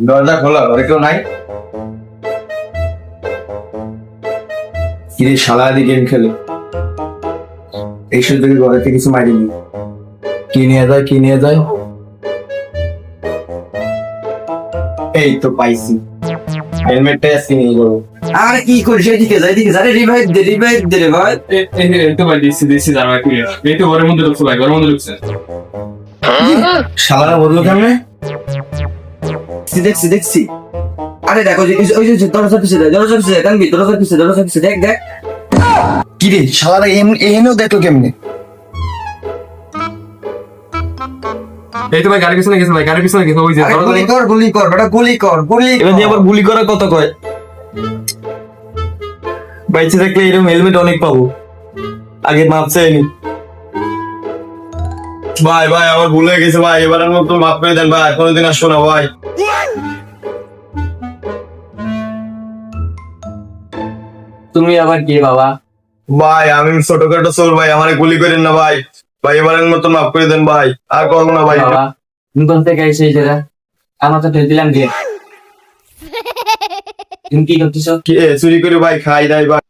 দরজা খোলা, ঘরে কেউ নাই? কিরে শালা আদি গেম খেলে, এই সুযোগে ঘরে থেকে কিছু মারিনি। কি নিয়ে যায়, কি নিয়ে যায়? এই তো পাইছি, হেলমেটটা আজকে নিয়ে যাবো। আর কি করিস, এদিকে যাই, এদিকে যা, রিভাইভ দে রে ভাই। এই তো ভাই দিছি জানো কি এই তো ঘরের মধ্যে ঢুকছে ভাই, ঘরের মধ্যে ঢুকছে। শালারা বদলো কেমনে? দেখছি। আরে দেখো, ওই যে দরজা পিছে দেয়, দরজা পিছে দেখ। কি রে শালারা এহেনেও দেখলো কেমনে? এই তো ভাই গাড়ির পিছনে গেছে ভাই, গাড়ির পিছনে গেছে। ওই যে গুলি কর বেটা, গুলি কর। এবার দিয়ে আবার গুলি করা কত কয়? বাইচে থাকলে এরকম হেলমেট অনেক পাবো, আগে মাপ চাইনি। ভাই আমার ভুল হয়ে গেছে ভাই, এবারের মতো মাফ করে দেন ভাই, কোনোদিন আসবো না ভাই। তুমি আবার কি বাবা? ভাই আমি ছোটখাটো চোর ভাই, আমারে গুলি করেন না ভাই। ভাই এবারের মতো মাফ করে দেন ভাই, আর করবো না ভাই। বাবা তুমি কোন থেকে এসে যেটা আমার তো ঠেল দিলাম দিয়ে, তুমি কি করতেছো? চুরি করে ভাই খাই নাই ভাই।